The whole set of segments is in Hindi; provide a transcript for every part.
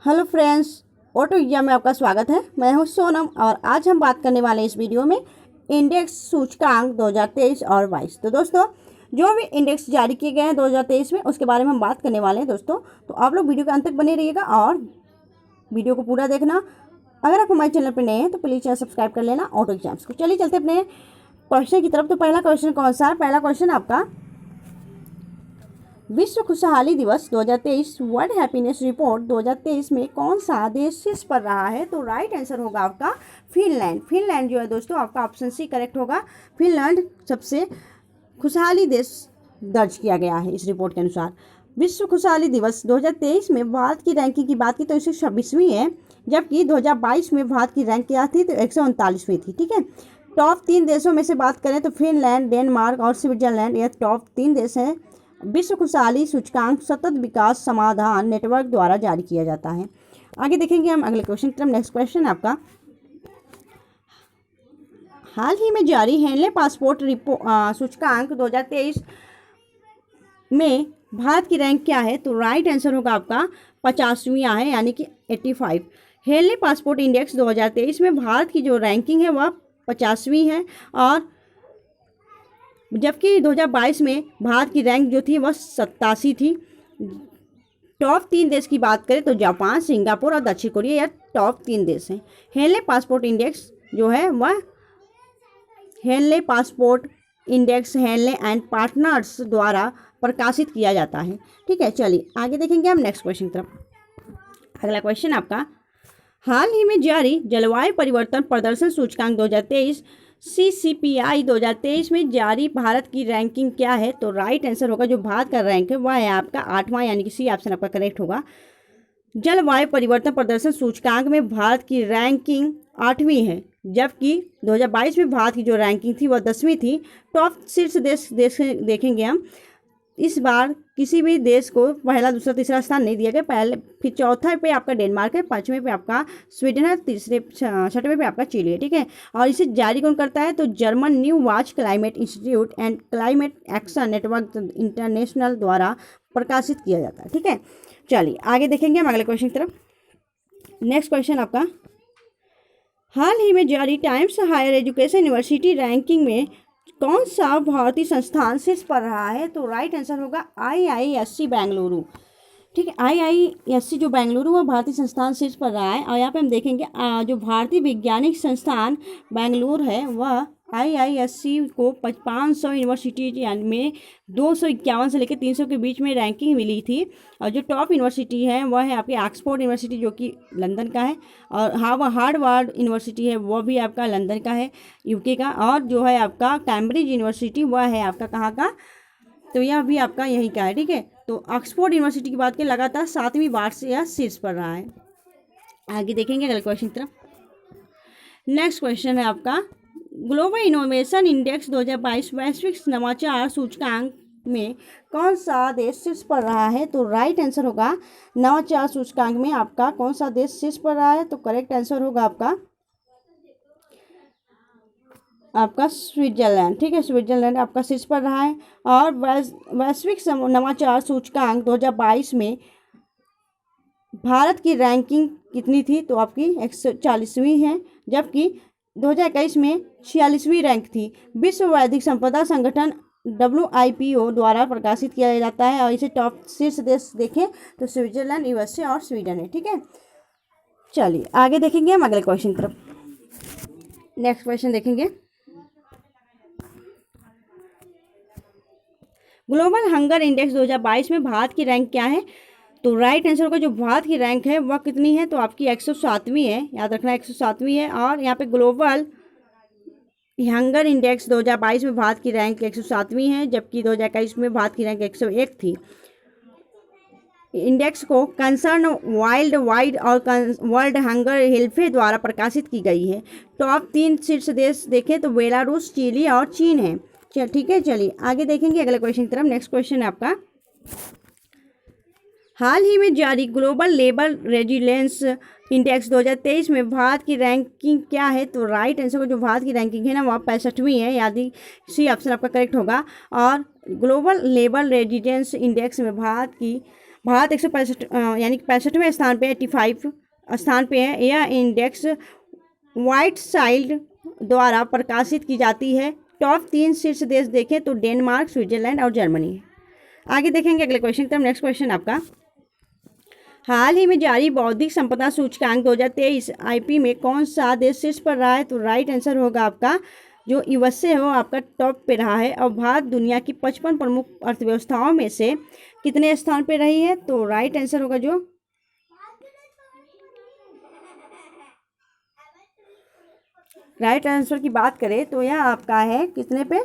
हेलो फ्रेंड्स, ऑटो एग्जाम में आपका स्वागत है। मैं हूं सोनम और आज हम बात करने वाले हैं इस वीडियो में इंडेक्स सूचकांक 2023 और 22। तो दोस्तों, जो भी इंडेक्स जारी किए गए हैं 2023 में, उसके बारे में हम बात करने वाले हैं दोस्तों। तो आप लोग वीडियो के अंत तक बने रहिएगा और वीडियो को पूरा देखना। अगर आप हमारे चैनल पर नए हैं तो प्लीज़ चैनल सब्सक्राइब कर लेना ऑटो एग्जाम्स को। चलिए चलते अपने क्वेश्चन की तरफ। तो पहला क्वेश्चन कौन सा है? पहला क्वेश्चन आपका, विश्व खुशहाली दिवस 2023 वर्ल्ड हैप्पीनेस रिपोर्ट 2023 में कौन सा देश शीर्ष पर रहा है? तो राइट आंसर होगा आपका फिनलैंड। फिनलैंड जो है दोस्तों, आपका ऑप्शन सी करेक्ट होगा। फिनलैंड सबसे खुशहाली देश दर्ज किया गया है इस रिपोर्ट के अनुसार। विश्व खुशहाली दिवस 2023 में भारत की रैंकिंग की बात की तो 126वीं है, जबकि 2022 में भारत की रैंक क्या थी? तो 139वीं थी। ठीक है। टॉप 3 देशों में से बात करें तो फिनलैंड, डेनमार्क और स्विट्जरलैंड, यह टॉप 3 देश हैं। विश्व खुशहाली सूचकांक सतत विकास समाधान नेटवर्क द्वारा जारी किया जाता है। आगे देखेंगे हम अगले क्वेश्चन की तरफ। नेक्स्ट क्वेश्चन आपका, हाल ही में जारी हेनले पासपोर्ट सूचकांक 2023 में भारत की रैंक क्या है? तो राइट आंसर होगा आपका 50वीं है, यानी कि 85। हेनले पासपोर्ट इंडेक्स 2023 में भारत की जो रैंकिंग है वह 50वीं है, और जबकि 2022 में भारत की रैंक जो थी वह 87 थी। टॉप 3 देश की बात करें तो जापान, सिंगापुर और दक्षिण कोरिया, यह टॉप 3 देश हैं। हेनले पासपोर्ट इंडेक्स जो है वह Henley passport index Henley and partners द्वारा प्रकाशित किया जाता है। ठीक है, चलिए आगे देखेंगे हम नेक्स्ट क्वेश्चन की तरफ। अगला क्वेश्चन आपका, हाल ही में जारी जलवायु परिवर्तन प्रदर्शन सूचकांक 2023 CCPI 2023 में जारी भारत की रैंकिंग क्या है? तो राइट आंसर होगा, जो भारत का रैंक है वह है आपका 8वां, यानी कि सी ऑप्शन आपका करेक्ट होगा। जलवायु परिवर्तन प्रदर्शन सूचकांक में भारत की रैंकिंग 8वीं है, जबकि 2022 में भारत की जो रैंकिंग थी वह 10वीं थी। टॉप शीर्ष देश देखेंगे हम। इस बार किसी भी देश को पहला, दूसरा, तीसरा स्थान नहीं दिया गया। पहले फिर चौथा पे आपका डेनमार्क है, 5वें पे आपका स्वीडन है, 6वें पे आपका चिली है। ठीक है, और इसे जारी कौन करता है? तो German new watch climate institute and climate action network international द्वारा प्रकाशित किया जाता है। ठीक है, चलिए आगे देखेंगे हम अगले क्वेश्चन की तरफ। नेक्स्ट क्वेश्चन आपका, हाल ही में जारी Times Higher Education university ranking में कौन सा भारतीय संस्थान शीर्ष पर रहा है? तो राइट आंसर होगा IISc बेंगलुरु। ठीक है, IISc जो बेंगलुरु वह भारतीय संस्थान शीर्ष पर रहा है। और यहाँ पे हम देखेंगे जो भारतीय वैज्ञानिक संस्थान बेंगलुरु है वह IISc को 500 यूनिवर्सिटी में 251 से लेकर 300 के बीच में रैंकिंग मिली थी। और जो टॉप यूनिवर्सिटी है वह है आपकी ऑक्सफोर्ड यूनिवर्सिटी, जो कि लंदन का है, और हार्वर्ड यूनिवर्सिटी है वह भी आपका लंदन का है, UK का। और जो है आपका कैम्ब्रिज यूनिवर्सिटी वह है आपका कहाँ का? तो यह भी आपका यहीं का है। ठीक है, तो ऑक्सफोर्ड यूनिवर्सिटी की बात करें, लगातार 7वीं बार से यह शीर्ष पर रहा है। आगे देखेंगे अगले क्वेश्चन की तरफ। नेक्स्ट क्वेश्चन है आपका, ग्लोबल इनोवेशन इंडेक्स 2022 वैश्विक नवाचार सूचकांक में कौन सा देश शीर्ष पर रहा है? तो राइट आंसर होगा, नवाचार सूचकांक में आपका कौन सा देश शीर्ष पर रहा है? तो करेक्ट आंसर होगा आपका स्विट्जरलैंड। ठीक है, स्विट्जरलैंड आपका शीर्ष पर रहा है। और वैश्विक नवाचार सूचकांक 2022 में भारत की रैंकिंग कितनी थी? तो आपकी 140वीं है, जबकि 2021 में 46वीं रैंक थी। विश्व बौद्धिक संपदा संगठन WIPO द्वारा प्रकाशित किया जाता है। और इसे टॉप शीर्ष देश देखें तो स्विट्जरलैंड, USA और स्वीडन है। ठीक है, चलिए आगे देखेंगे हम अगले क्वेश्चन की तरफ। नेक्स्ट क्वेश्चन देखेंगे, ग्लोबल हंगर इंडेक्स 2022 में भारत की रैंक क्या है? तो राइट आंसर होगा, जो भारत की रैंक है वह कितनी है? तो आपकी 107वीं है, याद रखना 107वीं है। और यहाँ पे ग्लोबल हंगर इंडेक्स 2022 में भारत की रैंक 107वीं है, जबकि 2021 में भारत की रैंक 101 थी। इंडेक्स को कंसर्न वाइल्ड वाइड और वर्ल्ड हंगर हेल्पे द्वारा प्रकाशित की गई है। टॉप 3 शीर्ष देश देखें तो बेलारूस, चिली और चीन है। ठीक है, चलिए आगे देखेंगे अगले क्वेश्चन की तरफ। नेक्स्ट क्वेश्चन है आपका, हाल ही में जारी ग्लोबल लेबर रेजिलेंस इंडेक्स 2023 में भारत की रैंकिंग क्या है? तो राइट आंसर को, जो भारत की रैंकिंग है ना वह 65वीं है, यानी सी ऑप्शन आपका करेक्ट होगा। और ग्लोबल लेबर रेजिलेंस इंडेक्स में भारत की भारत 165 यानी कि 65वें स्थान पे 85 स्थान पे है। यह इंडेक्स वाइट साइल्ड द्वारा प्रकाशित की जाती है। टॉप 3 शीर्ष देश देखें तो डेनमार्क, स्विट्जरलैंड और जर्मनी है। आगे देखेंगे अगले क्वेश्चन की तरफ। नेक्स्ट क्वेश्चन आपका, हाल ही में जारी बौद्धिक संपदा सूचकांक 2023 आईपी में कौन सा देश शीर्ष पर रहा है? तो राइट आंसर होगा आपका जो यूएसए है वो आपका टॉप पे रहा है। और भारत दुनिया की 55 प्रमुख अर्थव्यवस्थाओं में से कितने स्थान पे रही है? तो राइट आंसर होगा जो राइट आंसर की बात करें तो यह आपका है कितने पे?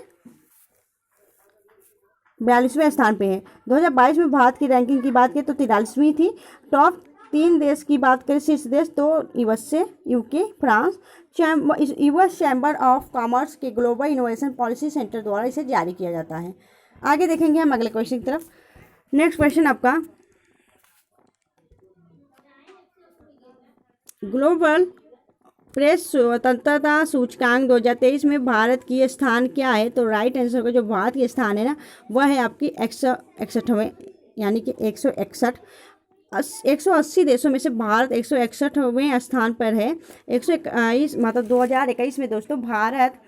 42वें स्थान पे है। 2022 में भारत की रैंकिंग की बात करें तो 43वीं थी। टॉप 3 देश की बात करें शीर्ष देश तो USA, UK, France. US chamber of commerce के ग्लोबल इनोवेशन पॉलिसी सेंटर द्वारा इसे जारी किया जाता है। आगे देखेंगे हम अगले क्वेश्चन की तरफ। नेक्स्ट क्वेश्चन आपका, ग्लोबल प्रेस स्वतंत्रता सूचकांक 2023 में भारत की स्थान क्या है? तो राइट आंसर होगा जो भारत की स्थान है ना वह है आपकी 161वें यानी कि 161। 180 देशों में से भारत 161वें स्थान पर है। 121 मतलब 2021 में दोस्तों भारत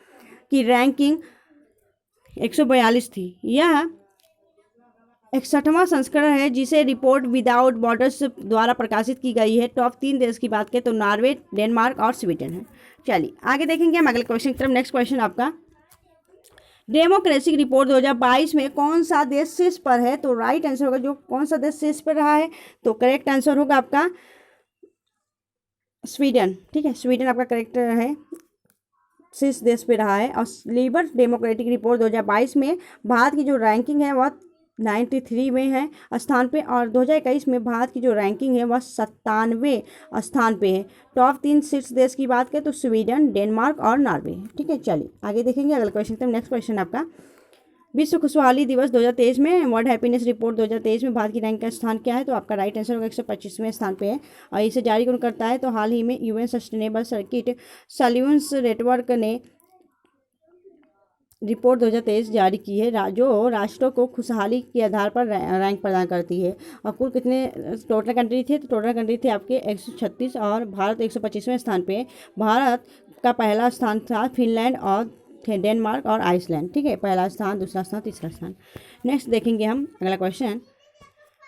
की रैंकिंग 142 थी। यह 61वां संस्करण है जिसे रिपोर्ट विदाउट बॉर्डर्स द्वारा प्रकाशित की गई है। टॉप 3 देश की बात करें तो नॉर्वे, डेनमार्क और स्वीडन है। चलिए आगे देखेंगे हम अगले क्वेश्चन की तरफ। नेक्स्ट क्वेश्चन आपका, डेमोक्रेसी रिपोर्ट 2022 में कौन सा देश शीर्ष पर है? तो राइट आंसर होगा जो कौन सा देश शीर्ष पर रहा है? तो करेक्ट आंसर होगा आपका स्वीडन। ठीक है, स्वीडन आपका करेक्ट है, शीर्ष देश पे रहा है। और लिबर डेमोक्रेटिक रिपोर्ट 2022 में भारत की जो रैंकिंग है वह 93 में है स्थान पे। और 2021 में भारत की जो रैंकिंग है वह 97वें स्थान पे है। टॉप 3 शीर्ष देश की बात करें तो स्वीडन, डेनमार्क और नॉर्वे है। ठीक है, चलिए आगे देखेंगे अगले क्वेश्चन तो नेक्स्ट क्वेश्चन आपका, विश्व खुशहाली दिवस 2023 में वर्ल्ड हैप्पीनेस रिपोर्ट 2023 में भारत की रैंक का स्थान क्या है? तो आपका राइट आंसर होगा 125वें स्थान पे है। और इसे जारी कौन करता है? तो हाल ही में UN sustainable circuit solutions network ने रिपोर्ट 2023 जारी की है जो राष्ट्रों को खुशहाली के आधार पर रैंक प्रदान करती है। और कुल कितने टोटल कंट्री थे? तो टोटल कंट्री थे आपके 136 और भारत 125वें स्थान पे है। भारत का पहला स्थान था फिनलैंड और डेनमार्क और आइसलैंड। ठीक है, पहला स्थान, दूसरा स्थान, तीसरा स्थान। नेक्स्ट देखेंगे हम अगला क्वेश्चन,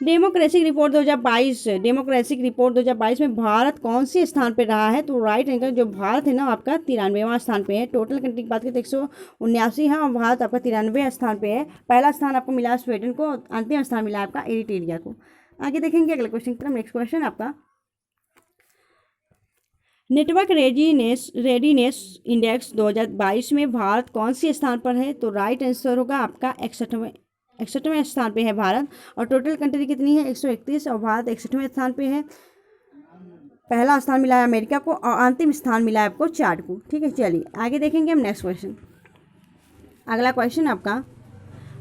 डेमोक्रेसी रिपोर्ट 2022 में भारत कौन सी स्थान पे रहा है? तो राइट आंसर जो भारत है ना आपका 93वां स्थान पे है। टोटल कंट्री की बात करें तो 179 है और भारत आपका 93वें स्थान पे है। पहला स्थान आपको मिला स्वीडन को, अंतिम स्थान मिला आपका एरिट्रिया को। आगे देखेंगे अगले क्वेश्चन की तरफ। नेक्स्ट क्वेश्चन आपका, नेटवर्क रेडीनेस इंडेक्स 2022 में भारत कौन सी स्थान पर है? तो राइट आंसर होगा आपका 61वें स्थान पे है भारत। और टोटल कंट्री कितनी है? 131 और भारत 61वें स्थान पे है। पहला स्थान मिला है अमेरिका को और अंतिम स्थान मिला है आपको चार्ट को। ठीक है, चलिए आगे देखेंगे हम नेक्स्ट क्वेश्चन। अगला क्वेश्चन आपका,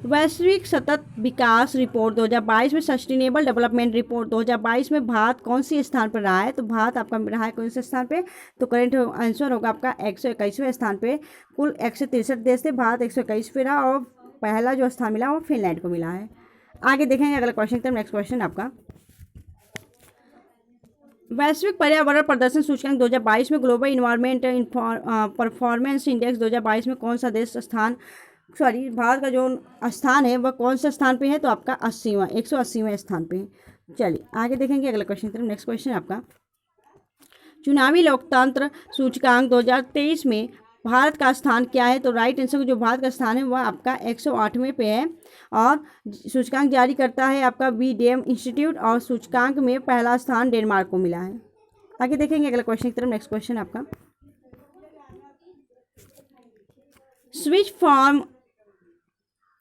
वैश्विक सतत विकास रिपोर्ट 2022 में सस्टेनेबल डेवलपमेंट रिपोर्ट 2022 में भारत कौन सी स्थान पर रहा है? तो भारत आपका रहा है कौन से स्थान पे? तो करेंट आंसर होगा आपका 121वें स्थान पे। कुल 163 देश थे, भारत 121 पे रहा और पहला जो स्थान मिला वो फिनलैंड को मिला है। आगे देखेंगे अगला क्वेश्चन की तरफ। नेक्स्ट क्वेश्चन आपका, वैश्विक पर्यावरण प्रदर्शन सूचकांक 2022 में ग्लोबल इन्वायरमेंट परफॉर्मेंस इंडेक्स 2022 में कौन सा देश भारत का जो स्थान है वह कौन सा स्थान पे है? तो आपका 180वें स्थान पे है। चलिए आगे देखेंगे अगला क्वेश्चन की तरफ। नेक्स्ट क्वेश्चन आपका, चुनावी लोकतंत्र सूचकांक 2023 में भारत का स्थान क्या है? तो राइट आंसर जो भारत का स्थान है वह आपका 108वें पे है। और सूचकांक जारी करता है आपका बीडीएम इंस्टीट्यूट और सूचकांक में पहला स्थान डेनमार्क को मिला है। आगे देखेंगे अगला क्वेश्चन की तरफ। नेक्स्ट क्वेश्चन आपका, switch form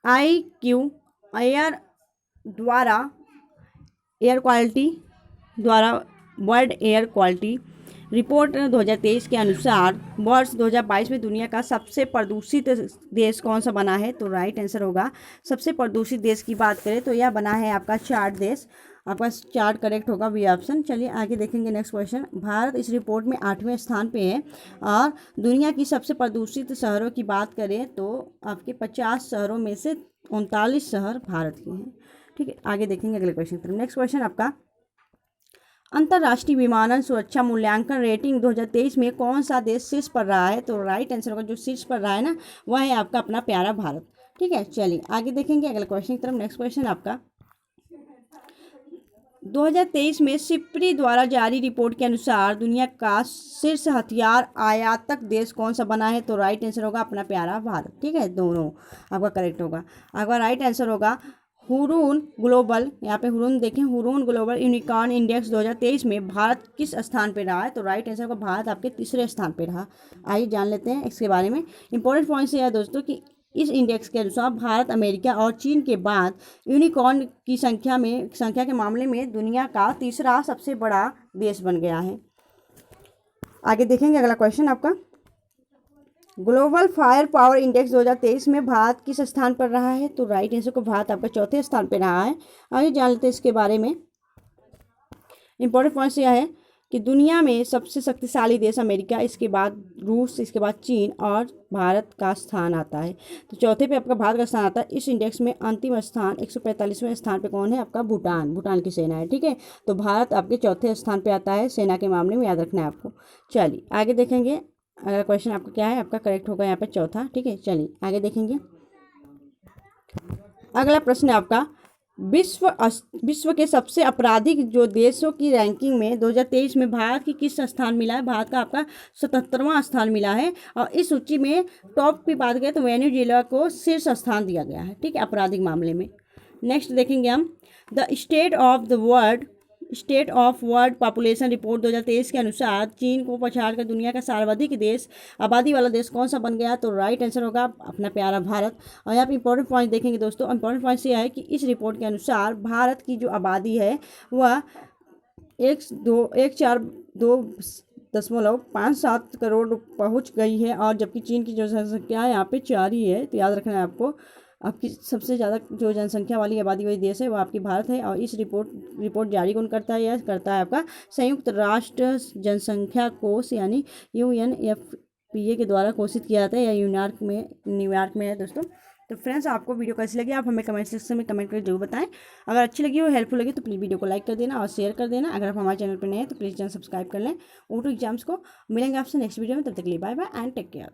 IQ air quality द्वारा वर्ल्ड एयर क्वालिटी रिपोर्ट 2023 के अनुसार वर्ष 2022 में दुनिया का सबसे प्रदूषित देश कौन सा बना है? तो राइट आंसर होगा सबसे प्रदूषित देश की बात करें तो यह बना है आपका चार्ट देश। आपका चार्ट करेक्ट होगा बी ऑप्शन। चलिए आगे देखेंगे नेक्स्ट क्वेश्चन। भारत इस रिपोर्ट में 8वें स्थान पे है और दुनिया की सबसे प्रदूषित शहरों की बात करें तो आपके 50 शहरों में से 39 शहर भारत के हैं। ठीक है, आगे देखेंगे अगले क्वेश्चन की तरफ। नेक्स्ट क्वेश्चन आपका, अंतर्राष्ट्रीय विमानन सुरक्षा मूल्यांकन रेटिंग 2023 में कौन सा देश शीर्ष पर रहा है? तो राइट आंसर होगा, जो शीर्ष पर रहा है ना, वह है आपका अपना प्यारा भारत। ठीक है, चलिए आगे देखेंगे अगले क्वेश्चन की तरफ। नेक्स्ट क्वेश्चन आपका, 2023 में सिप्री द्वारा जारी रिपोर्ट के अनुसार दुनिया का शीर्ष हथियार आयातक देश कौन सा बना है? तो राइट आंसर होगा अपना प्यारा भारत। ठीक है, दोनों आपका करेक्ट होगा। आपका राइट आंसर होगा हुरून ग्लोबल, यहाँ पे हुरून देखें, हुरून ग्लोबल यूनिकॉर्न इंडेक्स 2023 में भारत किस स्थान पे रहा है? तो राइट आंसर होगा भारत आपके तीसरे स्थान पे रहा। आइए जान लेते हैं इसके बारे में। इंपॉर्टेंट पॉइंट्स ये है दोस्तों कि इस इंडेक्स के अनुसार भारत अमेरिका और चीन के बाद यूनिकॉर्न की संख्या के मामले में दुनिया का तीसरा सबसे बड़ा देश बन गया है। आगे देखेंगे अगला क्वेश्चन आपका, ग्लोबल फायर पावर इंडेक्स 2023 में भारत किस स्थान पर रहा है? तो राइट आंसर को भारत आपका चौथे स्थान पर रहा है। आइए जान लेते हैं इसके बारे में। इंपॉर्टेंट पॉइंट्स यह है कि दुनिया में सबसे शक्तिशाली देश अमेरिका, इसके बाद रूस, इसके बाद चीन और भारत का स्थान आता है। तो चौथे पे आपका भारत का स्थान आता है। इस इंडेक्स में अंतिम स्थान 145वें स्थान पे कौन है? आपका भूटान की सेना है। ठीक है, तो भारत आपके चौथे स्थान पे आता है सेना के मामले में, याद रखना है आपको। चलिए आगे देखेंगे अगला क्वेश्चन आपका क्या है? आपका करेक्ट होगा यहाँ पे चौथा। ठीक है, चलिए आगे देखेंगे। अगला प्रश्न है आपका, विश्व के सबसे आपराधिक जो देशों की रैंकिंग में 2023 में भारत की किस स्थान मिला है? भारत का आपका 77वां स्थान मिला है। और इस सूची में टॉप की बात करें तो वेनेजुएला को शीर्ष स्थान दिया गया है। ठीक है, आपराधिक मामले में। नेक्स्ट देखेंगे हम, the state of world population report 2023 के अनुसार चीन को पछाड़कर दुनिया का सर्वाधिक देश आबादी वाला देश कौन सा बन गया? तो राइट आंसर होगा अपना प्यारा भारत। और यहाँ पे इंपॉर्टेंट पॉइंट देखेंगे दोस्तों। इंपॉर्टेंट पॉइंट ये है कि इस रिपोर्ट के अनुसार भारत की जो आबादी है वह 1.427 करोड़ पहुँच गई है, और जबकि चीन की जो जनसंख्या है यहाँ पे 4 ही है। तो याद रखना है आपको, आपकी सबसे ज़्यादा जो जनसंख्या वाली आबादी वाली देश है वो आपकी भारत है। और इस रिपोर्ट जारी कौन करता है? यह करता है आपका संयुक्त राष्ट्र जनसंख्या कोष यानी UNFPA के द्वारा घोषित किया जाता है, या न्यूयॉर्क में है दोस्तों। तो फ्रेंड्स, आपको वीडियो कैसी लगी आप हमें कमेंट सेक्शन में कमेंट करके जरूर बताएं। अगर अच्छी लगी हो, हेल्पफुल लगी तो प्लीज़ वीडियो को लाइक कर देना और शेयर कर देना। अगर आप हमारे चैनल पर नए हैं तो प्लीज़ चैनल सब्सक्राइब कर लें। ऑटो एग्जाम्स को मिलेंगे आपसे नेक्स्ट वीडियो में, तब तक के लिए bye bye and take care.